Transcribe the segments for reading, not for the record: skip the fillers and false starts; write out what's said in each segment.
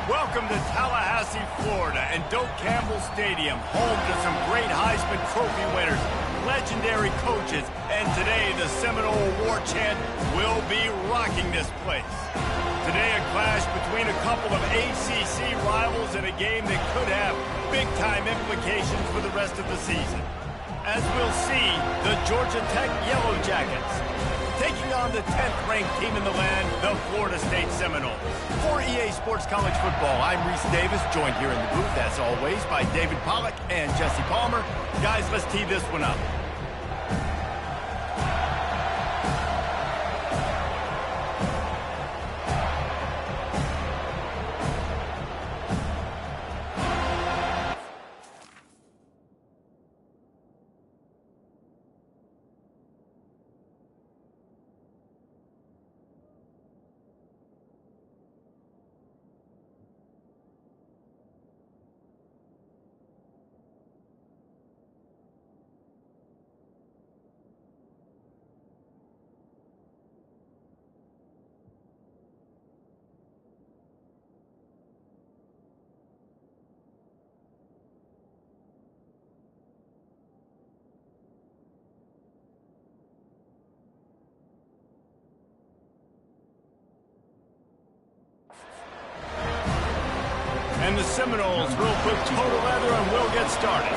Welcome to Tallahassee, Florida, and Doak Campbell Stadium, home to some great Heisman Trophy winners, legendary coaches, and today the Seminole War Chant will be rocking this place. Today a clash between a couple of ACC rivals in a game that could have big-time implications for the rest of the season. As we'll see, the Georgia Tech Yellow Jackets taking on the 10th-ranked team in the land, the Florida State Seminoles. For EA Sports College Football, I'm Reese Davis, joined here in the booth, as always, by David Pollack and Jesse Palmer. Guys, let's tee this one up. And the Seminoles will put total leather and we'll get started.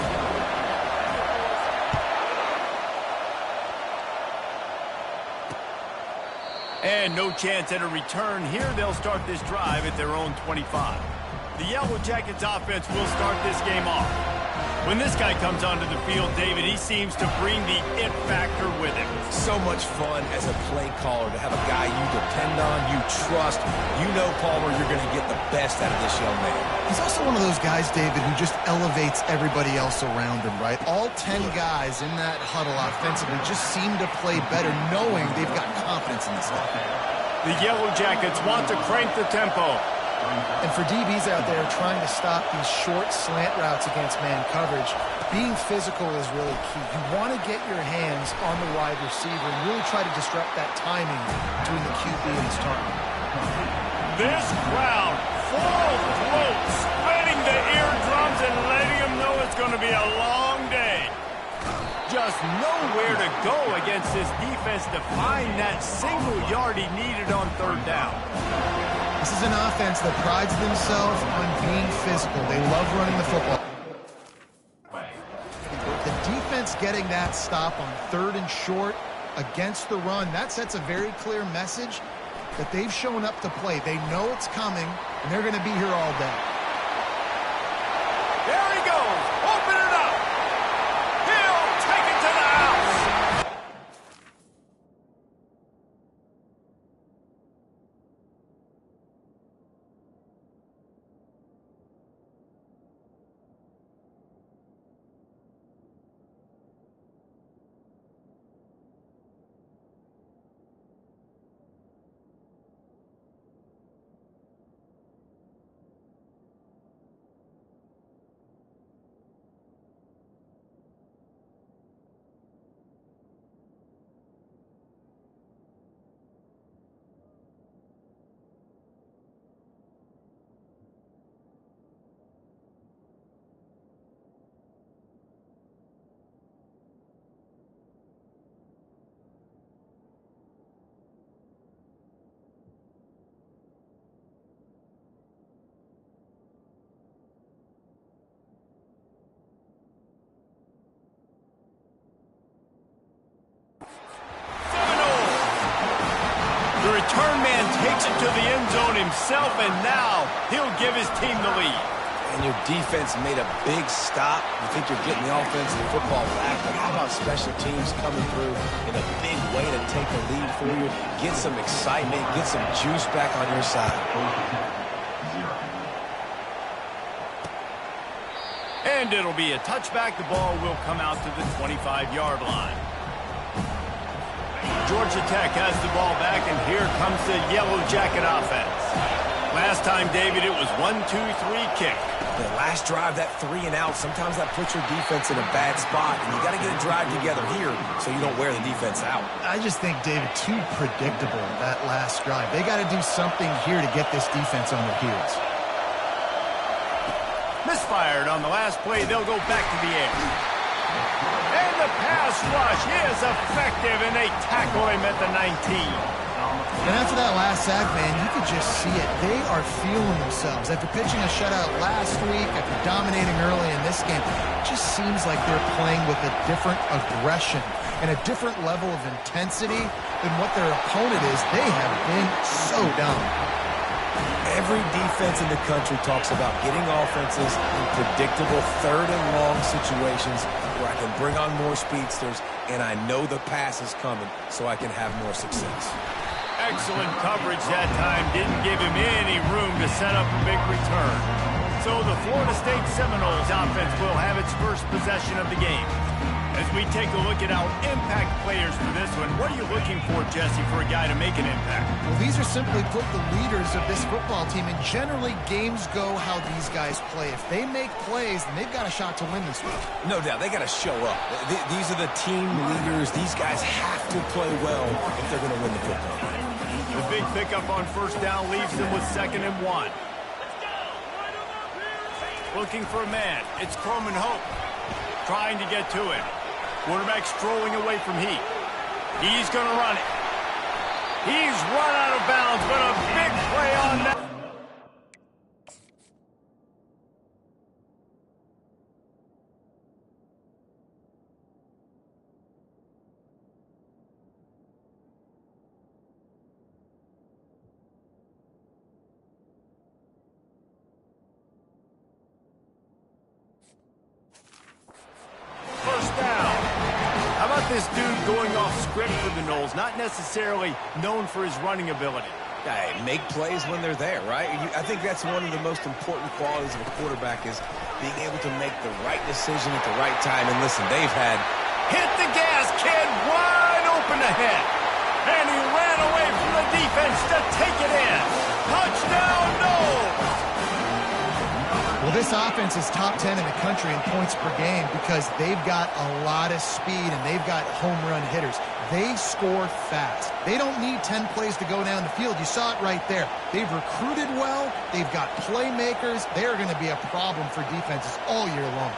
And no chance at a return here. They'll start this drive at their own 25. The Yellow Jackets offense will start this game off. When this guy comes onto the field, David, he seems to bring the it factor with him. So much fun as a play caller to have a guy you depend on, you trust. You know, Palmer, you're going to get the best out of this young man. He's also one of those guys, David, who just elevates everybody else around him, right? All 10 guys in that huddle offensively just seem to play better knowing they've got confidence in this guy. The Yellow Jackets want to crank the tempo. And for DBs out there trying to stop these short slant routes against man coverage, being physical is really key. You want to get your hands on the wide receiver and really try to disrupt that timing between the QB and his target. This crowd, full throat, spreading the eardrums and letting them know it's going to be a long day. Just nowhere to go against this defense to find that single yard he needed on third down. This is an offense that prides themselves on being physical. They love running the football. The defense getting that stop on third and short against the run, that sets a very clear message that they've shown up to play. They know it's coming, and they're going to be here all day. There he goes. Open it up. He'll take it to the house. The return man takes it to the end zone himself, and now he'll give his team the lead. And your defense made a big stop. You think you're getting the offense and the football back, but how about special teams coming through in a big way to take the lead for you? Get some excitement, get some juice back on your side. And it'll be a touchback. The ball will come out to the 25-yard line. Georgia Tech has the ball back, and here comes the Yellow Jacket offense. Last time, David, it was 1-2-3 kick. The last drive, that 3 and out, sometimes that puts your defense in a bad spot, and you got to get a drive together here so you don't wear the defense out. I just think, David, too predictable, that last drive. They got to do something here to get this defense on their heels. fired. On the last play, they'll go back to the air. And the pass rush is effective, and they tackle him at the 19. And after that last sack, man, you could just see it. They are feeling themselves. After pitching a shutout last week, after dominating early in this game, it just seems like they're playing with a different aggression and a different level of intensity than what their opponent is. They have been so dominant. Every defense in the country talks about getting offenses in predictable third and long situations where I can bring on more speedsters and I know the pass is coming so I can have more success. Excellent coverage that time. Didn't give him any room to set up a big return. So the Florida State Seminoles offense will have its first possession of the game. As we take a look at our impact players for this one, what are you looking for, Jesse, for a guy to make an impact? Well, these are simply put the leaders of this football team, and generally games go how these guys play. If they make plays, then they've got a shot to win this one. No doubt, they got to show up. These are the team leaders. These guys have to play well if they're going to win the football game. The big pickup on first down leaves them with 2nd and 1. Looking for a man. It's Croman Hope trying to get to him. Quarterback strolling away from Heat. He's going to run it. He's run out of bounds, but a big play on that. First down. How about this dude going off script for the Noles? Not necessarily known for his running ability. Hey, make plays when they're there, right? I think that's one of the most important qualities of a quarterback is being able to make the right decision at the right time. And listen, they've had... Hit the gas, kid, wide open ahead. And he ran away from the defense to take it in. Touchdown, Noles! Well, this offense is top 10 in the country in points per game because they've got a lot of speed and they've got home run hitters. They score fast. They don't need 10 plays to go down the field. You saw it right there. They've recruited well. They've got playmakers. They're going to be a problem for defenses all year long.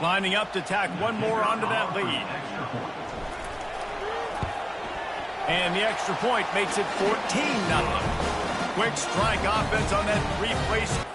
Lining up to tack one more onto that lead. And the extra point makes it 14-0. Quick strike offense on that three-play.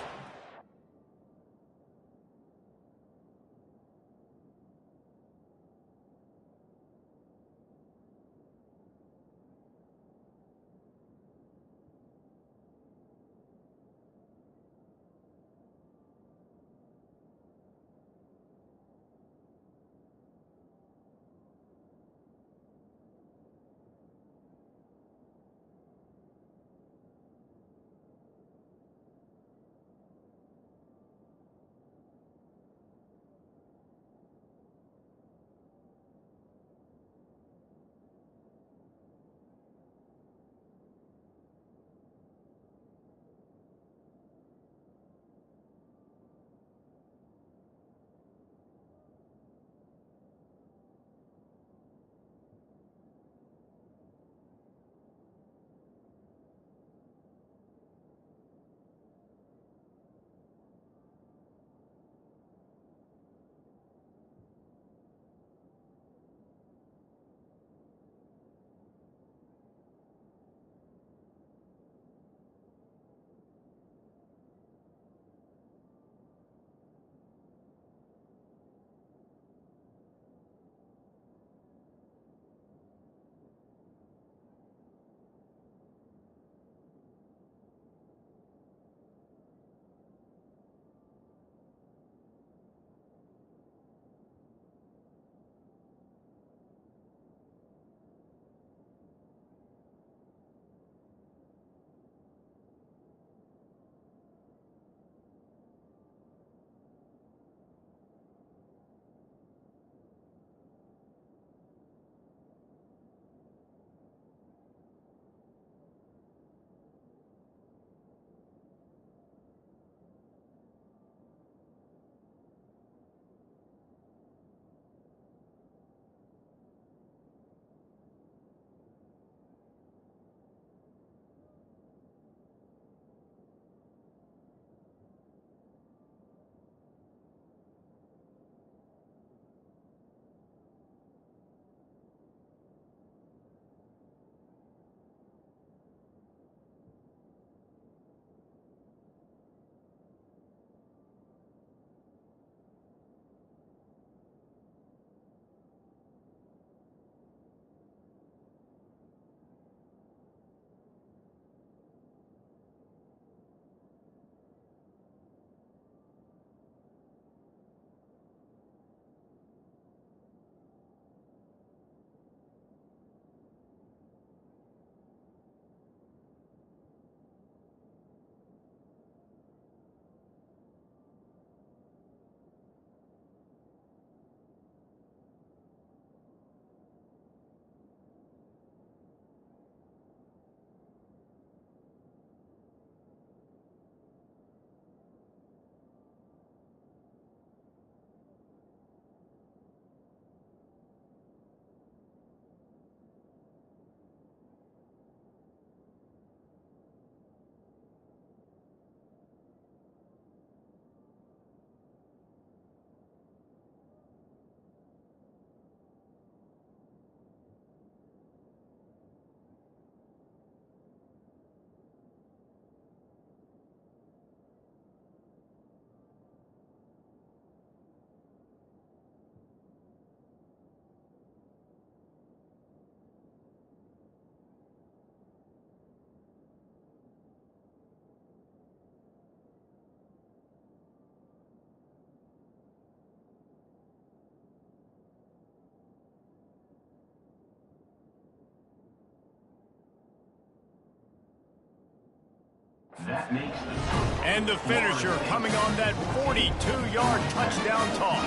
And the finisher coming on that 42-yard touchdown toss.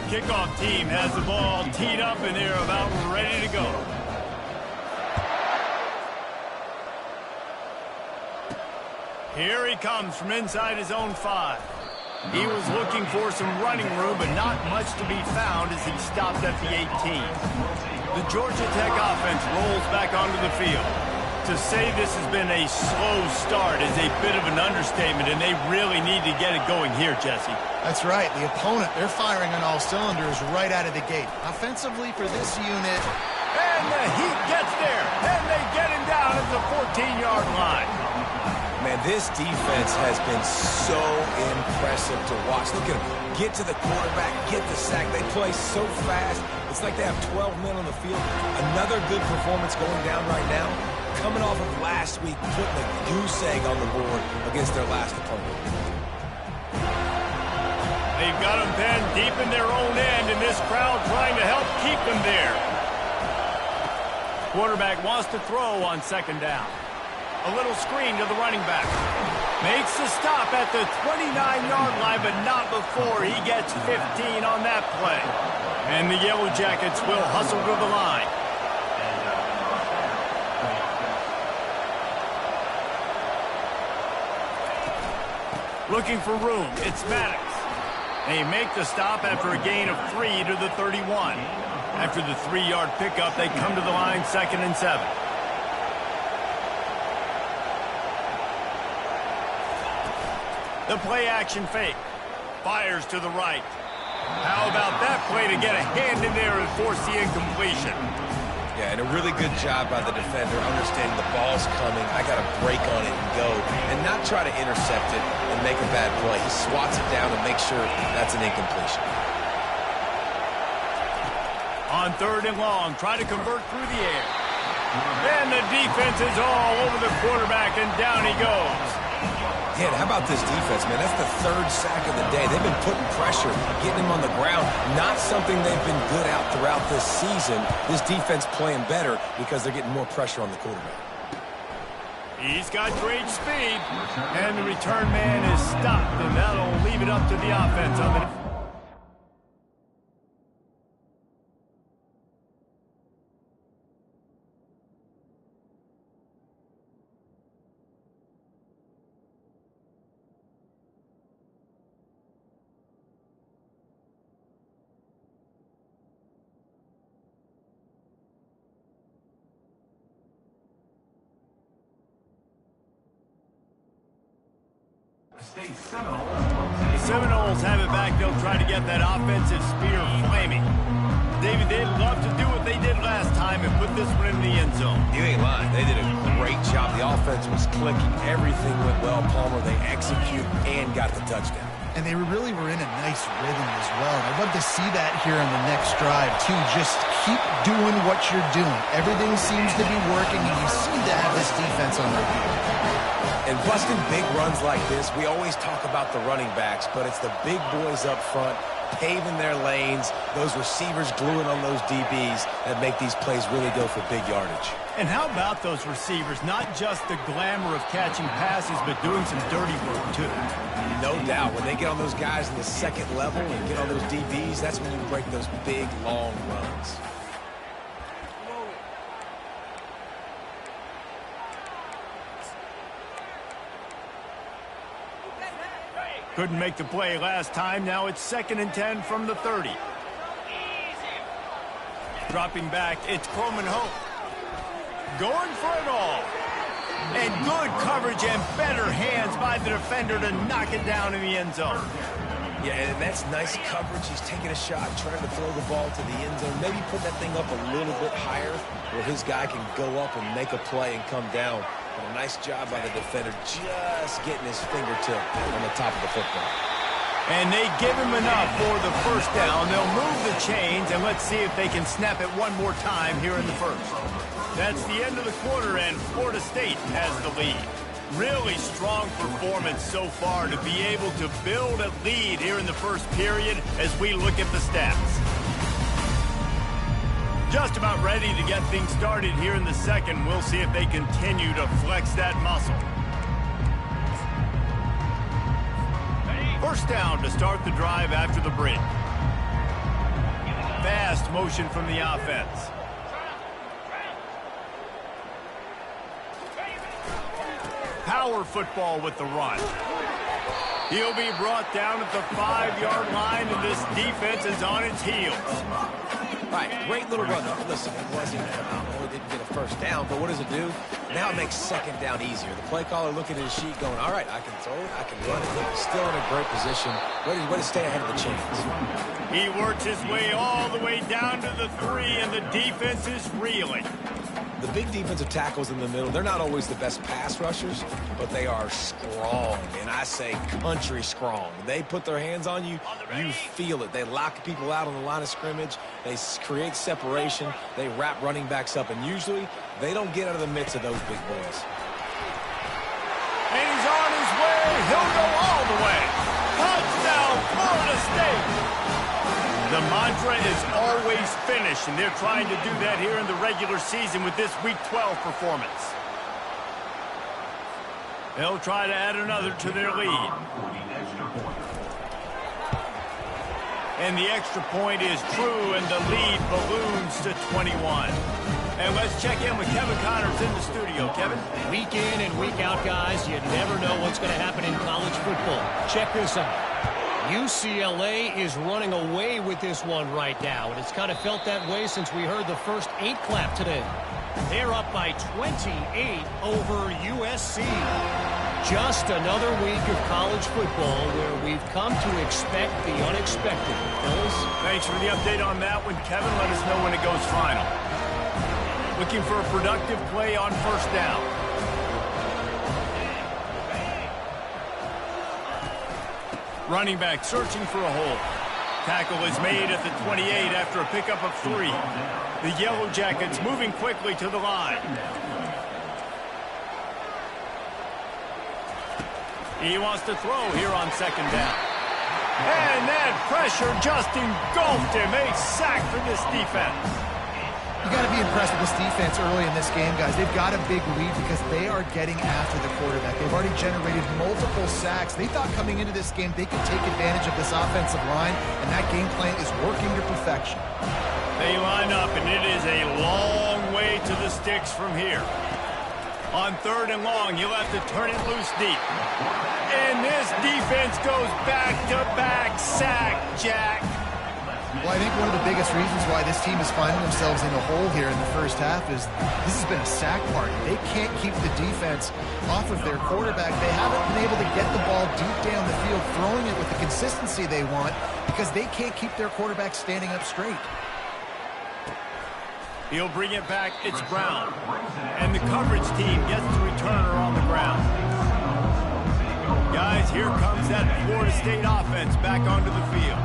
Kickoff team has the ball teed up and they're about ready to go. Here he comes from inside his own 5. He was looking for some running room, but not much to be found as he stopped at the 18. The Georgia Tech offense rolls back onto the field. To say this has been a slow start is a bit of an understatement, and they really need to get it going here, Jesse. That's right. The opponent, they're firing on all cylinders right out of the gate. Offensively for this unit. And the Heat gets there, and they get him down at the 14-yard line. Man, this defense has been so impressive to watch. Look at them get to the quarterback, get the sack. They play so fast. It's like they have 12 men on the field. Another good performance going down right now. Coming off of last week, putting a goose egg on the board against their last opponent. They've got them pinned deep in their own end, and this crowd trying to help keep them there. Quarterback wants to throw on second down. A little screen to the running back. Makes the stop at the 29-yard line, but not before he gets 15 on that play. And the Yellow Jackets will hustle to the line. Looking for room, it's Maddox. They make the stop after a gain of 3 to the 31. After the 3-yard pickup, they come to the line 2nd and 7. The play-action fake. Fires to the right. How about that play to get a hand in there and force the incompletion? Yeah, and a really good job by the defender, understanding the ball's coming. I got to break on it and go, and not try to intercept it and make a bad play. He swats it down and makes sure that's an incompletion. On 3rd and long, try to convert through the air. And the defense is all over the quarterback, and down he goes. Yeah, how about this defense, man? That's the 3rd sack of the day. They've been putting pressure, getting him on the ground. Not something they've been good at throughout this season. This defense playing better because they're getting more pressure on the quarterback. He's got great speed, and the return man is stopped, and that'll leave it up to the offense on the... The Seminoles have it back. They'll try to get that offensive spear flaming. David, they'd love to do what they did last time and put this one in the end zone. You ain't lying. They did a great job. The offense was clicking. Everything went well. Palmer, they executed and got the touchdown. And they really were in a nice rhythm as well. I'd love to see that here on the next drive, too. Just keep doing what you're doing. Everything seems to be working, and you seem to have this defense on their feet. And busting big runs like this, we always talk about the running backs, but it's the big boys up front, paving their lanes, those receivers gluing on those DBs that make these plays really go for big yardage. And how about those receivers? Not just the glamour of catching passes, but doing some dirty work, too. No doubt. When they get on those guys in the second level and get on those DBs, that's when you break those big, long runs. Couldn't make the play last time. Now it's 2nd and 10 from the 30. Dropping back, it's Coleman Hope. Going for it all. And good coverage and better hands by the defender to knock it down in the end zone. Yeah, and that's nice coverage. He's taking a shot, trying to throw the ball to the end zone. Maybe put that thing up a little bit higher where his guy can go up and make a play and come down. But a nice job by the defender just getting his fingertip on the top of the football. And they give him enough for the first down. They'll move the chains, and let's see if they can snap it one more time here in the first. That's the end of the quarter, and Florida State has the lead. Really strong performance so far to be able to build a lead here in the first period as we look at the stats. Just about ready to get things started here in the second. We'll see if they continue to flex that muscle. First down to start the drive after the break. Fast motion from the offense. Power football with the run. He'll be brought down at the 5-yard line, and this defense is on its heels. All right, great little run. Listen, it wasn't phenomenal. It didn't get a first down, but what does it do? Now it makes second down easier. The play caller looking at his sheet going, all right, I can throw it, I can run it. Still in a great position. Way to stay ahead of the chains. He works his way all the way down to the 3, and the defense is reeling. The big defensive tackles in the middle, they're not always the best pass rushers, but they are strong, and I say country strong. They put their hands on you, you feel it. They lock people out on the line of scrimmage. They create separation. They wrap running backs up, and usually they don't get out of the midst of those big boys. And he's on his way. He'll go all the way. Touchdown, Florida State. The mantra is always finish, and they're trying to do that here in the regular season with this Week 12 performance. They'll try to add another to their lead. And the extra point is true, and the lead balloons to 21. And let's check in with Kevin Connors in the studio. Kevin? Week in and week out, guys, you never know what's going to happen in college football. Check this out. UCLA is running away with this one right now, and it's kind of felt that way since we heard the first 8 clap today. They're up by 28 over USC. Just another week of college football where we've come to expect the unexpected. Fellas? Thanks for the update on that one, Kevin. Let us know when it goes final. Looking for a productive play on first down. Running back searching for a hole. Tackle is made at the 28 after a pickup of 3. The Yellow Jackets moving quickly to the line. He wants to throw here on second down. And that pressure just engulfed him. A sack for this defense. You got to be impressed with this defense early in this game, guys. They've got a big lead because they are getting after the quarterback. They've already generated multiple sacks. They thought coming into this game they could take advantage of this offensive line, and that game plan is working to perfection. They line up, and it is a long way to the sticks from here. On 3rd and long, you'll have to turn it loose deep. And this defense goes back-to-back sack, Jack. Well, I think one of the biggest reasons why this team is finding themselves in a hole here in the first half is this has been a sack party. They can't keep the defense off of their quarterback. They haven't been able to get the ball deep down the field, throwing it with the consistency they want because they can't keep their quarterback standing up straight. He'll bring it back. It's Brown. And the coverage team gets the returner on the ground. Guys, here comes that Florida State offense back onto the field.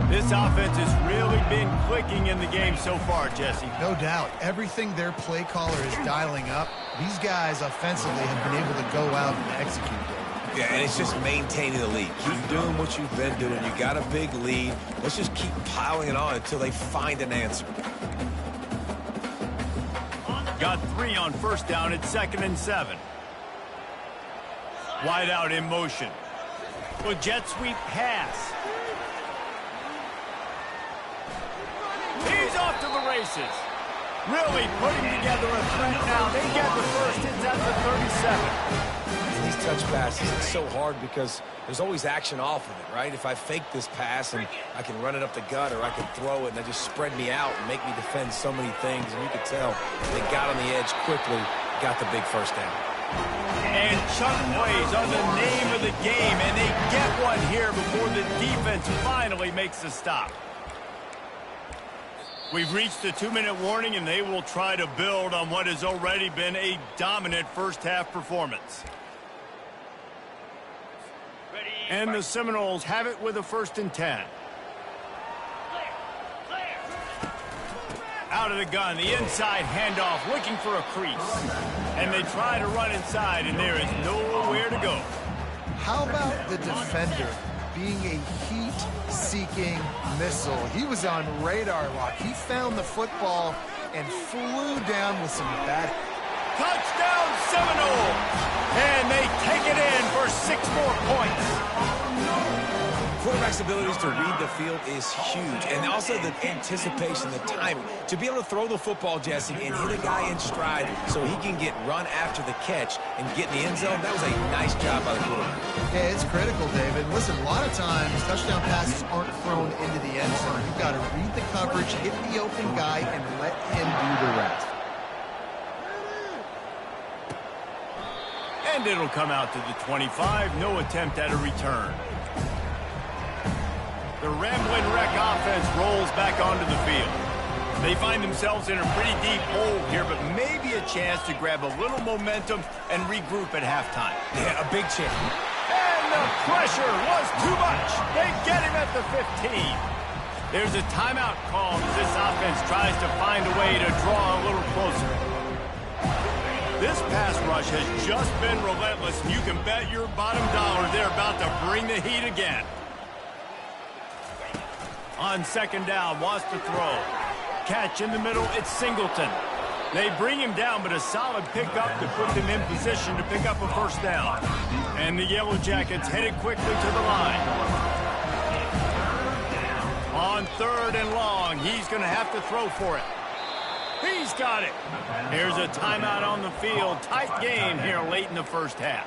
This offense has really been clicking in the game so far, Jesse. No doubt. Everything their play caller is dialing up, these guys offensively have been able to go out and execute it. Yeah, and it's just maintaining the lead. Keep doing what you've been doing. You got a big lead. Let's just keep piling it on until they find an answer. Got 3 on first down at 2nd and 7. Wide out in motion. Well, jet sweep pass. He's off to the races. Really putting together a threat now. They get the first. It's at the 37. These touch passes, it's so hard because there's always action off of it, right? If I fake this pass and I can run it up the gut or I can throw it and they just spread me out and make me defend so many things, and you could tell they got on the edge quickly, got the big first down. And chunk plays are the name of the game, and they get one here before the defense finally makes the stop. We've reached the 2-minute warning, and they will try to build on what has already been a dominant first-half performance. And the Seminoles have it with a 1st and 10. Out of the gun, the inside handoff, looking for a crease. And they try to run inside, and there is nowhere to go. How about the defender being a heat-seeking missile? He was on radar lock. He found the football and flew down with some bad. Touchdown Seminoles! And they take it in for 6 more points. quarterback's abilities to read the field is huge, and also the anticipation, the timing. To be able to throw the football, Jesse, and hit a guy in stride so he can get run after the catch and get in the end zone, that was a nice job by the quarterback. Yeah, it's critical, David. Listen, a lot of times, touchdown passes aren't thrown into the end zone. You've got to read the coverage, hit the open guy, and let him do the rest. And it'll come out to the 25. No attempt at a return. The Rambling Wreck offense rolls back onto the field. They find themselves in a pretty deep hole here, but maybe a chance to grab a little momentum and regroup at halftime. Yeah, a big chance. And the pressure was too much. They get him at the 15. There's a timeout call as this offense tries to find a way to draw a little closer. This pass rush has just been relentless, and you can bet your bottom dollar they're about to bring the heat again. On second down, wants to throw. Catch in the middle, it's Singleton. They bring him down, but a solid pickup to put them in position to pick up a first down. And the Yellow Jackets headed quickly to the line. On third and long, he's going to have to throw for it. He's got it. Here's a timeout on the field. Tight game here late in the first half.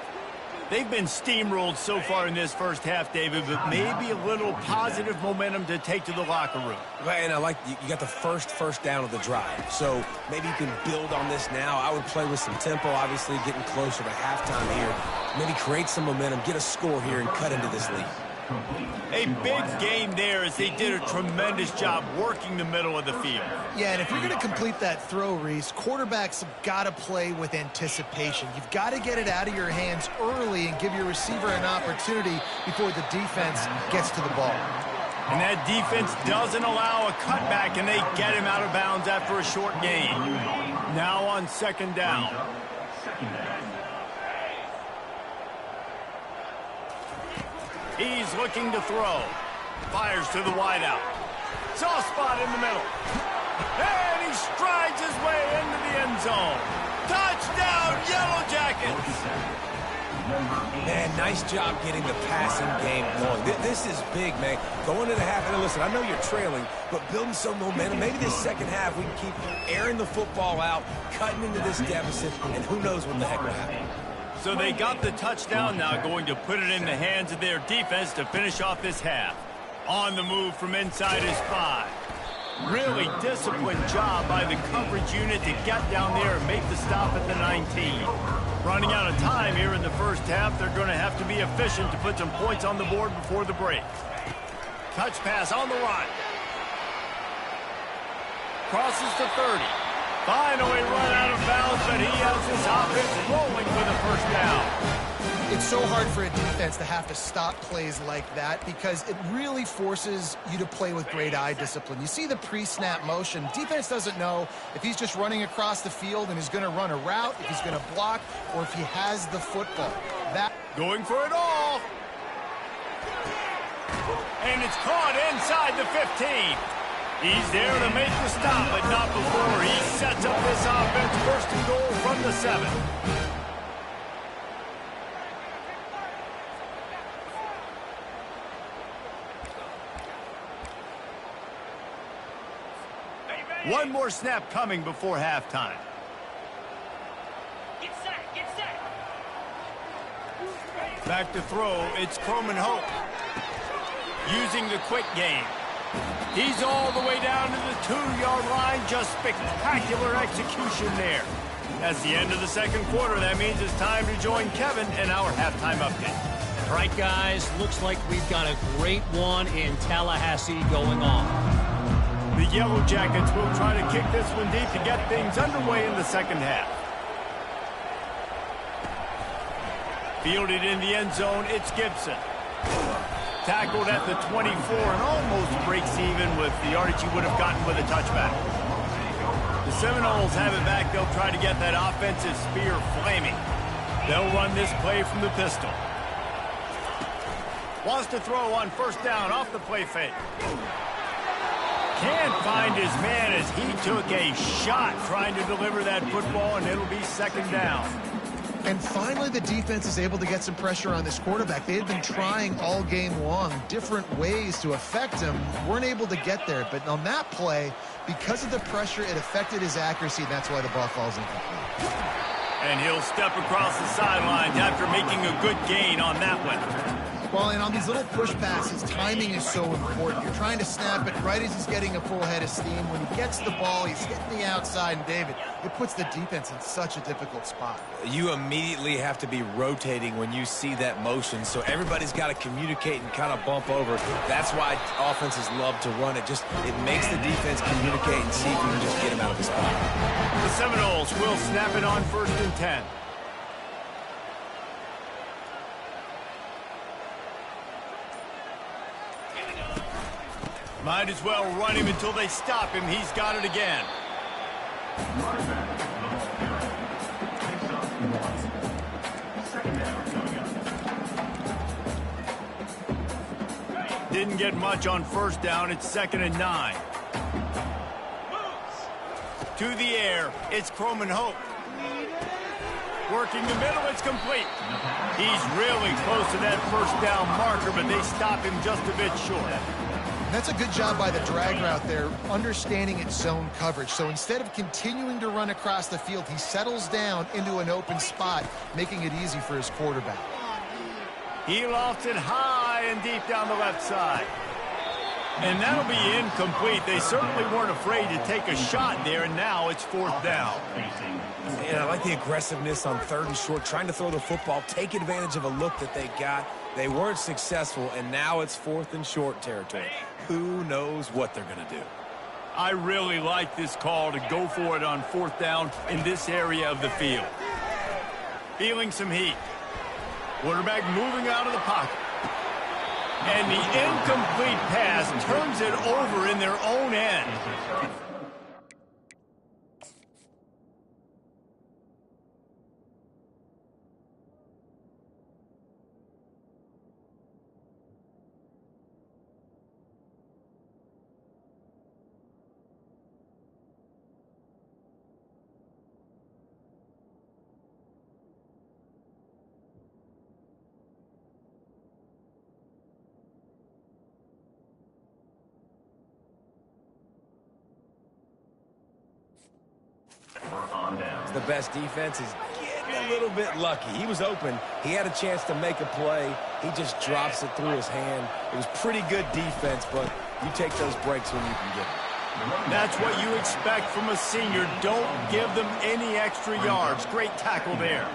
They've been steamrolled so far in this first half, David, but maybe a little positive momentum to take to the locker room. Right, and I like you got the first down of the drive, so maybe you can build on this now. I would play with some tempo, obviously getting closer to halftime here. Maybe create some momentum, get a score here, and cut into this lead. A big game there as they did a tremendous job working the middle of the field. Yeah, and if you're going to complete that throw, Reese, quarterbacks have got to play with anticipation. You've got to get it out of your hands early and give your receiver an opportunity before the defense gets to the ball. And that defense doesn't allow a cutback, and they get him out of bounds after a short gain. Now on second down. He's looking to throw. Fires to the wideout. Soft spot in the middle. And he strides his way into the end zone. Touchdown, Yellow Jackets! Man, nice job getting the passing game going. This is big, man. Going to the half, and listen, I know you're trailing, but building some momentum. Maybe this second half we can keep airing the football out, cutting into this deficit, and who knows what the heck will happen. So they got the touchdown now, going to put it in the hands of their defense to finish off this half. On the move from inside his 5. Really disciplined job by the coverage unit to get down there and make the stop at the 19. Running out of time here in the first half, they're going to have to be efficient to put some points on the board before the break. Touch pass on the run. Crosses to 30. Finally run out of bounds, but he has his offense rolling for the first down. It's so hard for a defense to have to stop plays like that because it really forces you to play with great eye discipline. You see the pre-snap motion. Defense doesn't know if he's just running across the field and is going to run a route, if he's going to block, or if he has the football. Going for it all. And it's caught inside the 15. He's there to make the stop, but not before he sets up this offense. First and goal from the 7. One more snap coming before halftime. Get set, get set. Back to throw, it's Coleman Hope. Using the quick game. He's all the way down to the 2-yard line. Just spectacular execution there. That's the end of the second quarter. That means it's time to join Kevin in our halftime update. All right, guys, looks like we've got a great one in Tallahassee going on. The Yellow Jackets will try to kick this one deep to get things underway in the second half. Fielded in the end zone, it's Gibson. Tackled at the 24 and almost breaks even with the yardage he would have gotten with a touchback. The Seminoles have it back. They'll try to get that offensive spear flaming. They'll run this play from the pistol. Wants to throw on first down off the play fake. Can't find his man as he took a shot trying to deliver that football, and it'll be second down. And finally, the defense is able to get some pressure on this quarterback. They had been trying all game long different ways to affect him. Weren't able to get there. But on that play, because of the pressure, it affected his accuracy, and that's why the ball falls incomplete. And he'll step across the sidelines after making a good gain on that one. Well, and on these little push passes, timing is so important. You're trying to snap it right as he's getting a full head of steam. When he gets the ball, he's hitting the outside, and David, it puts the defense in such a difficult spot. You immediately have to be rotating when you see that motion, so everybody's got to communicate and kind of bump over. That's why offenses love to run it. It makes the defense communicate and see if we can just get him out of his spot. The Seminoles will snap it on 1st and 10. Might as well run him until they stop him. He's got it again. Didn't get much on 1st down. It's 2nd and 9. To the air. It's Croman Hope. Working the middle. It's complete. He's really close to that 1st down marker, but they stop him just a bit short. That's a good job by the drag route there, understanding its zone coverage. So instead of continuing to run across the field, he settles down into an open spot, making it easy for his quarterback. He lofts it high and deep down the left side. And that'll be incomplete. They certainly weren't afraid to take a shot there, and now it's 4th down. And I like the aggressiveness on 3rd and short, trying to throw the football, take advantage of a look that they got. They weren't successful, and now it's 4th and short territory. Who knows what they're going to do? I really like this call to go for it on 4th down in this area of the field. Feeling some heat. Quarterback moving out of the pocket. And the incomplete pass turns it over in their own end. The best defense is getting a little bit lucky. He was open. He had a chance to make a play. He just drops it through his hand. It was pretty good defense, but you take those breaks when you can get them. That's what you expect from a senior. Don't give them any extra yards. Great tackle there.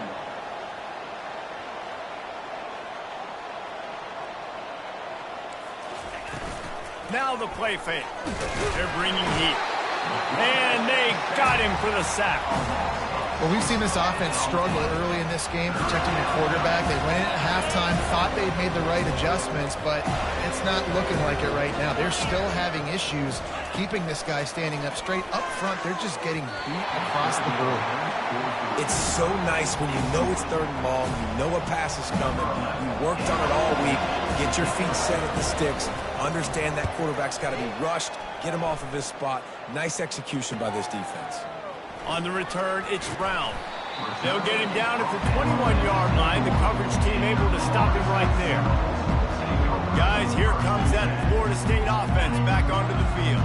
Now the play fake. They're bringing heat. And they got him for the sack. Well, we've seen this offense struggle early in this game, protecting the quarterback. They went in at halftime, thought they'd made the right adjustments, but it's not looking like it right now. They're still having issues keeping this guy standing up straight. Up front, they're just getting beat across the board. It's so nice when you know it's 3rd and long, you know a pass is coming, you worked on it all week, get your feet set at the sticks, understand that quarterback's got to be rushed, get him off of his spot. Nice execution by this defense. On the return, it's Brown. They'll get him down at the 21-yard line. The coverage team able to stop him right there. Guys, here comes that Florida State offense back onto the field.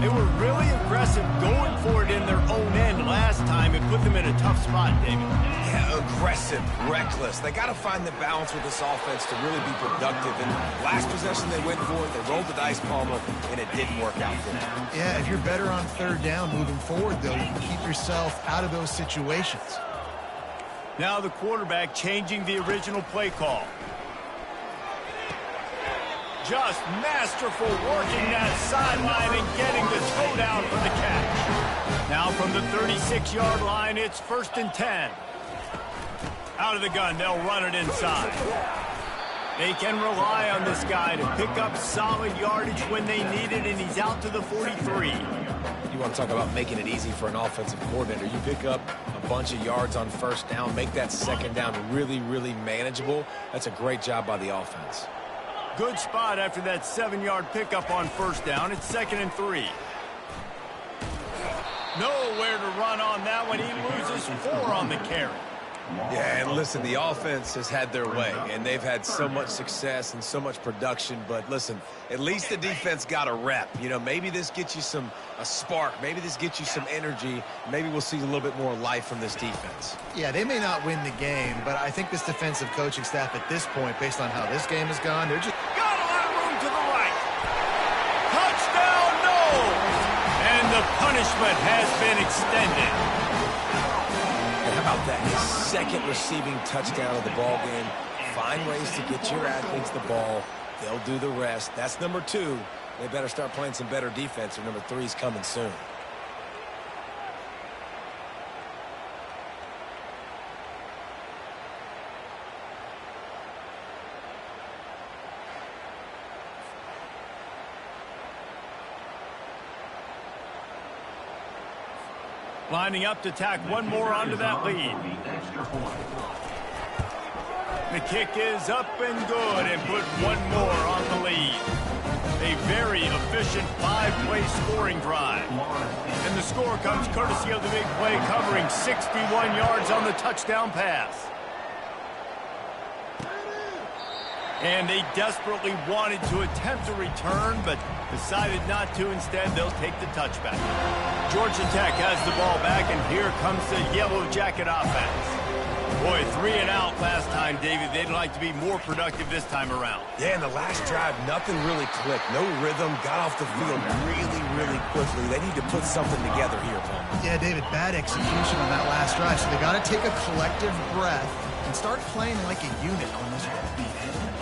They were really aggressive going for it in their own end last time. It put them in a tough spot, David. Yeah, aggressive, reckless. They got to find the balance with this offense to really be productive. And last possession they went for it, they rolled the dice, Palmer, and it didn't work out for them. Yeah, if you're better on 3rd down moving forward, though, you can keep yourself out of those situations. Now the quarterback changing the original play call. Just masterful working that sideline and getting the toe down for the catch. Now from the 36-yard line, it's 1st and 10. Out of the gun, they'll run it inside. They can rely on this guy to pick up solid yardage when they need it, and he's out to the 43. You want to talk about making it easy for an offensive coordinator. You pick up a bunch of yards on 1st down, make that 2nd down really, really manageable. That's a great job by the offense. Good spot after that 7-yard pickup on 1st down. It's 2nd and 3. Nowhere to run on that one. He loses 4 on the carry. Yeah, and listen, the offense has had their way, and they've had so much success and so much production. But listen, at least the defense got a rep. You know, maybe this gets you a spark. Maybe this gets you some energy. Maybe we'll see a little bit more life from this defense. Yeah, they may not win the game, but I think this defensive coaching staff at this point, based on how this game has gone, they're just... Got a lot of room to the right. Touchdown, no! And the punishment has been extended. How about that? His second receiving touchdown of the ball game. Find ways to get your athletes the ball. They'll do the rest. That's number 2. They better start playing some better defense, or number 3 is coming soon. Lining up to tack one more onto that lead. The kick is up and good and put one more on the lead. A very efficient 5-play scoring drive. And the score comes courtesy of the big play covering 61 yards on the touchdown pass. And they desperately wanted to attempt a return, but decided not to. Instead, they'll take the touchback. Georgia Tech has the ball back, and here comes the Yellow Jacket offense. Boy, 3 and out last time, David. They'd like to be more productive this time around. Yeah, in the last drive, nothing really clicked. No rhythm. Got off the field really quickly. They need to put something together here, Paul. Yeah, David, bad execution on that last drive. So they got to take a collective breath and start playing like a unit on this one.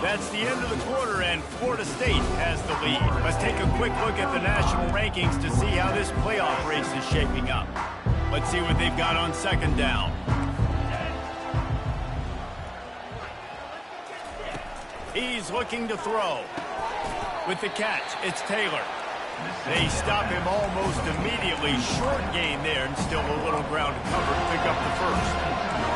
That's the end of the quarter, and Florida State has the lead. Let's take a quick look at the national rankings to see how this playoff race is shaping up. Let's see what they've got on second down. He's looking to throw. With the catch, it's Taylor. They stop him almost immediately. Short gain there, and still a little ground to cover to pick up the first.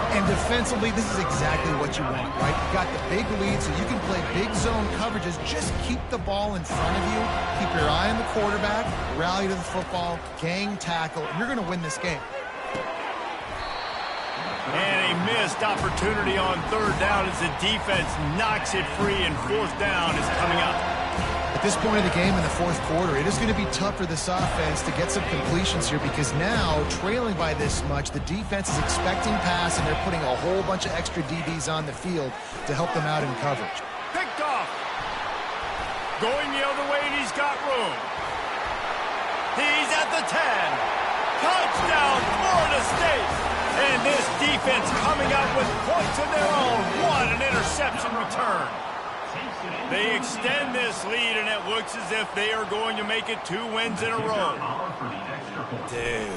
And defensively, this is exactly what you want, right? You got the big lead, so you can play big zone coverages. Just keep the ball in front of you. Keep your eye on the quarterback, rally to the football, gang tackle, and you're going to win this game. And a missed opportunity on third down as the defense knocks it free, and fourth down is coming up. At this point of the game in the fourth quarter, it is going to be tough for this offense to get some completions here because now, trailing by this much, the defense is expecting pass, and they're putting a whole bunch of extra DBs on the field to help them out in coverage. Picked off. Going the other way, and he's got room. He's at the 10. Touchdown, Florida State. And this defense coming out with points of their own. What an interception return. They extend this lead, and it looks as if they are going to make it 2 wins in a row. Dude,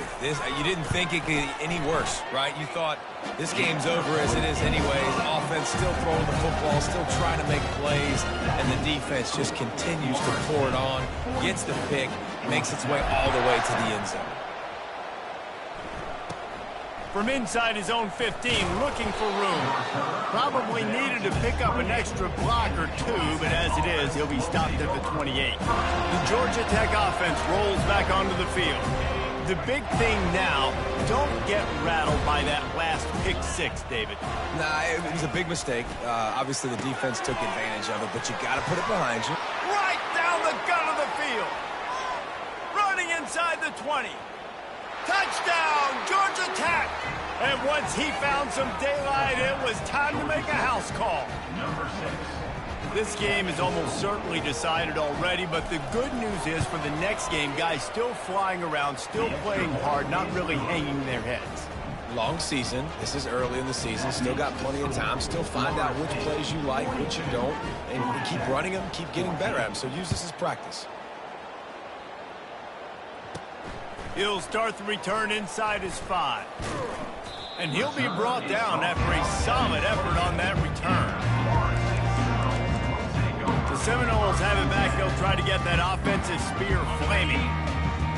you didn't think it could get any worse, right? You thought this game's over as it is anyways. Offense still throwing the football, still trying to make plays, and the defense just continues to pour it on, gets the pick, makes its way all the way to the end zone. From inside his own 15, looking for room. Probably needed to pick up an extra block or 2, but as it is, he'll be stopped at the 28. The Georgia Tech offense rolls back onto the field. The big thing now, don't get rattled by that last pick 6, David. Nah, it was a big mistake. Obviously, the defense took advantage of it, but you got to put it behind you. Right down the gut of the field. Running inside the 20. Touchdown, Georgia Tech! And once he found some daylight, it was time to make a house call. This game is almost certainly decided already, but the good news is for the next game, guys still flying around, still playing hard, not really hanging their heads. Long season. This is early in the season. Still got plenty of time. Still find out which plays you like, which you don't, and keep running them, keep getting better at them. So use this as practice. He'll start the return inside his 5. And he'll be brought down after a solid effort on that return. The Seminoles have it back. They'll try to get that offensive spear flaming.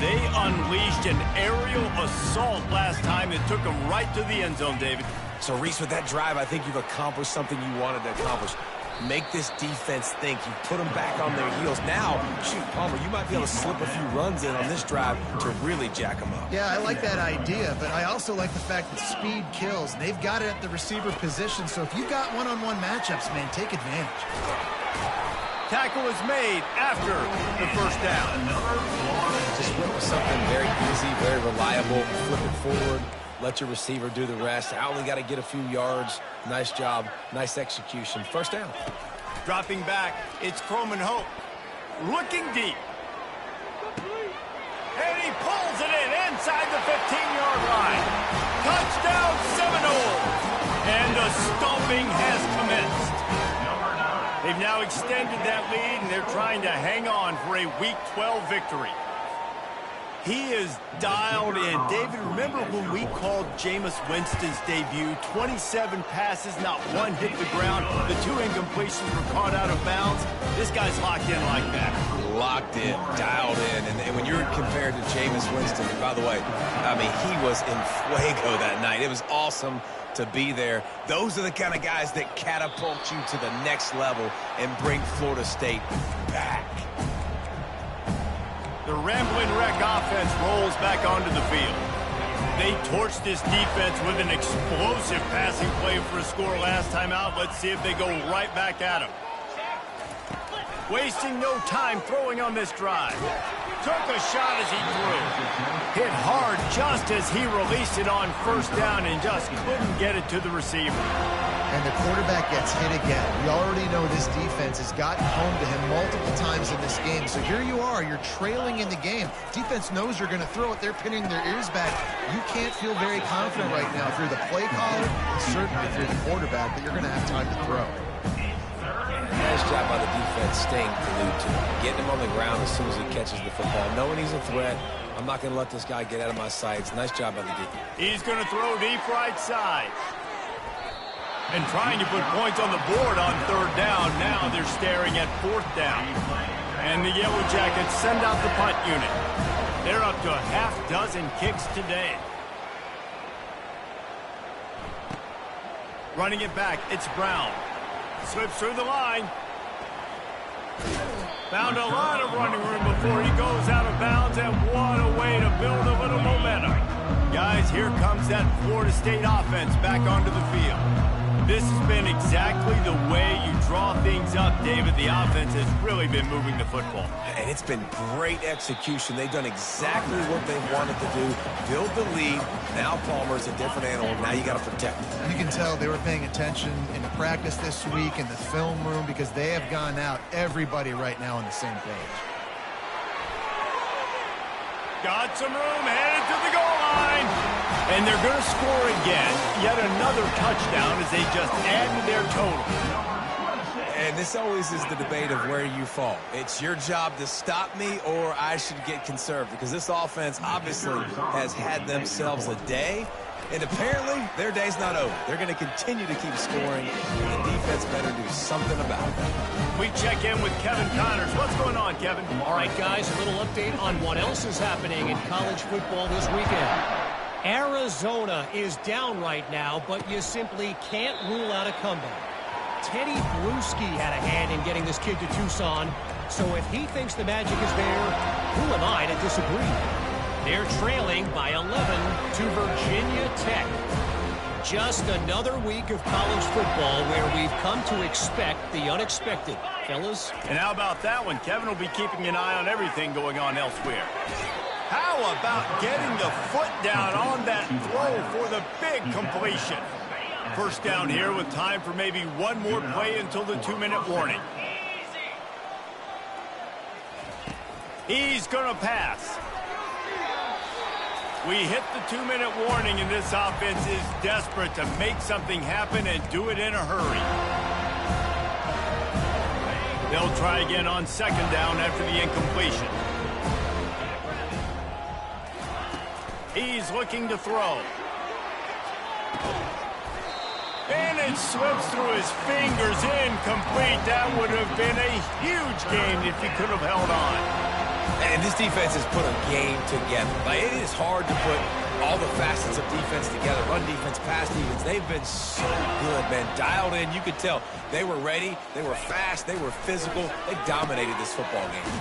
They unleashed an aerial assault last time that took them right to the end zone, David. So, Reese, with that drive, I think you've accomplished something you wanted to accomplish. make this defense think. You put them back on their heels. Now, shoot, Palmer, you might be able to slip a few runs in on this drive to really jack them up. Yeah, I like that idea, but I also like the fact that speed kills. They've got it at the receiver position, so if you've got one-on-one matchups, man, take advantage. Tackle is made after the first down. Just went with something very easy, very reliable. Flip it forward. Let your receiver do the rest. I only got to get a few yards. Nice job. Nice execution. First down. Dropping back, it's Croman Hope. Looking deep. And he pulls it in inside the 15-yard line. Touchdown Seminoles. And the stomping has commenced. They've now extended that lead, and they're trying to hang on for a Week 12 victory. He is dialed in. David, remember when we called Jameis Winston's debut? 27 passes, not one hit the ground. The 2 incompletions were caught out of bounds. This guy's locked in like that. Locked in, dialed in. And when you're compared to Jameis Winston, and by the way, I mean, he was in fuego that night. It was awesome to be there. Those are the kind of guys that catapult you to the next level and bring Florida State back. The Rambling Wreck offense rolls back onto the field. They torched this defense with an explosive passing play for a score last time out. Let's see if they go right back at him. Wasting no time throwing on this drive. Took a shot as he threw. Hit hard just as he released it on first down and just couldn't get it to the receiver. And the quarterback gets hit again. We already know this defense has gotten home to him multiple times in this game. So here you are. You're trailing in the game. Defense knows you're going to throw it. They're pinning their ears back. You can't feel very confident right now if you're the play caller, and certainly if you're the quarterback, that you're going to have time to throw. Nice job by the defense staying glued to him. Getting him on the ground as soon as he catches the football. Knowing he's a threat. I'm not going to let this guy get out of my sights. Nice job by the defense. He's going to throw deep right side. And trying to put points on the board on third down. Now they're staring at fourth down. And the Yellow Jackets send out the punt unit. They're up to a half dozen kicks today. Running it back, it's Brown. Slips through the line. Found a lot of running room before he goes out of bounds, and what a way to build a little momentum. Guys, here comes that Florida State offense back onto the field. This has been exactly the way you draw things up, David. The offense has really been moving the football. And it's been great execution. They've done exactly what they wanted to do. Build the lead. Now Palmer's a different animal. Now you got to protect him. You can tell they were paying attention in practice this week in the film room because they have gone out, everybody right now on the same page. Got some room, headed to the goal line. And they're going to score again. Yet another touchdown as they just add to their total. And this always is the debate of where you fall. It's your job to stop me or I should get conservative because this offense obviously has had themselves a day. And apparently their day's not over. They're going to continue to keep scoring. And the defense better do something about it. We check in with Kevin Connors. What's going on, Kevin? All right, guys, a little update on what else is happening in college football this weekend. Arizona is down right now, but you simply can't rule out a comeback. Teddy Bruschi had a hand in getting this kid to Tucson, so if he thinks the magic is there, who am I to disagree? They're trailing by 11 to Virginia Tech. Just another week of college football where we've come to expect the unexpected. Fellas? And how about that one? Kevin will be keeping an eye on everything going on elsewhere. How about getting the foot down on that throw for the big completion? First down here with time for maybe one more play until the 2-minute warning. He's going to pass. We hit the 2-minute warning, and this offense is desperate to make something happen and do it in a hurry. They'll try again on second down after the incompletion. He's looking to throw. And it slips through his fingers, incomplete. That would have been a huge gain if he could have held on. And this defense has put a game together. Like, it is hard to put all the facets of defense together. Run defense, pass defense. They've been so good, man. Dialed in. You could tell they were ready. They were fast. They were physical. They dominated this football game.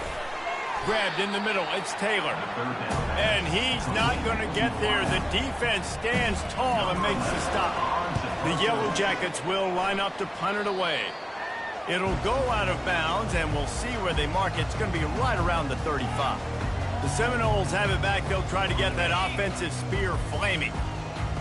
Grabbed in the middle. It's Taylor. And he's not going to get there. The defense stands tall and makes the stop. The Yellow Jackets will line up to punt it away. It'll go out of bounds, and we'll see where they mark it. It's going to be right around the 35. The Seminoles have it back. They'll try to get that offensive spear flaming.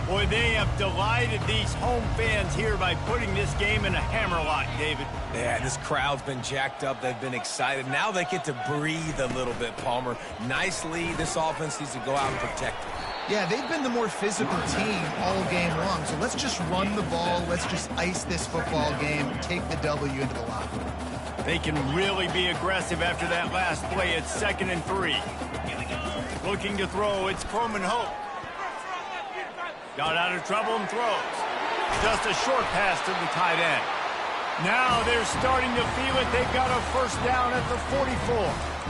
Boy, they have delighted these home fans here by putting this game in a hammerlock, David. Yeah, this crowd's been jacked up. They've been excited. Now they get to breathe a little bit, Palmer. Nice lead. This offense needs to go out and protect it. Yeah, they've been the more physical team all game long. So let's just run the ball. Let's just ice this football game, take the W into the locker room. They can really be aggressive after that last play. It's 2nd and 3. Looking to throw, it's Coleman Hope. Got out of trouble and throws. Just a short pass to the tight end. Now they're starting to feel it. They've got a first down at the 44.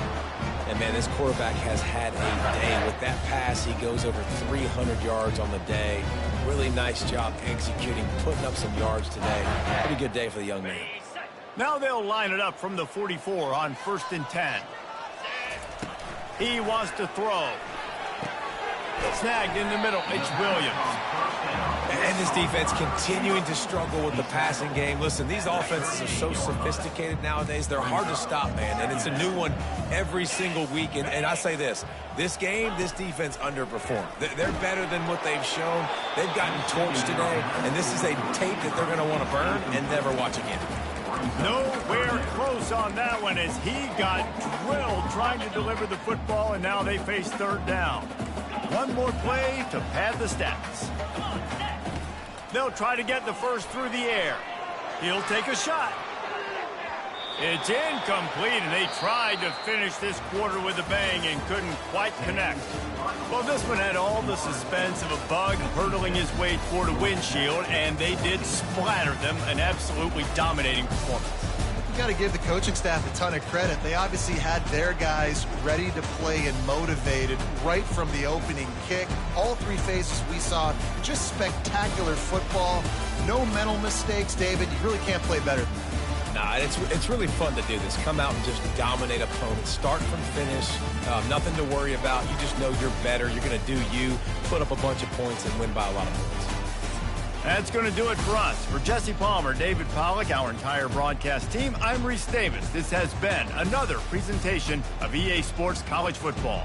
And, man, this quarterback has had a day. With that pass, he goes over 300 yards on the day. Really nice job executing, putting up some yards today. Pretty good day for the young man. Now they'll line it up from the 44 on 1st and 10. He wants to throw. Snagged in the middle. It's Williams. And this defense continuing to struggle with the passing game. Listen, these offenses are so sophisticated nowadays. They're hard to stop, man. And it's a new one every single week. And I say this game, this defense underperformed. They're better than what they've shown. They've gotten torched today. And this is a tape that they're going to want to burn and never watch again. Nowhere close on that one as he got drilled trying to deliver the football, and now they face 3rd down. One more play to pad the stats. They'll try to get the first through the air. He'll take a shot. It's incomplete, and they tried to finish this quarter with a bang and couldn't quite connect. Well, this one had all the suspense of a bug hurtling his way toward a windshield, and they did splatter them. An absolutely dominating performance. You got to give the coaching staff a ton of credit. They obviously had their guys ready to play and motivated right from the opening kick. All 3 phases we saw, just spectacular football. No mental mistakes, David. You really can't play better than that. Nah, it's really fun to do this. Come out and just dominate opponents. Start from finish. Nothing to worry about. You just know you're better. You're going to do you, put up a bunch of points, and win by a lot of points. That's going to do it for us. For Jesse Palmer, David Pollack, our entire broadcast team, I'm Reese Davis. This has been another presentation of EA Sports College Football.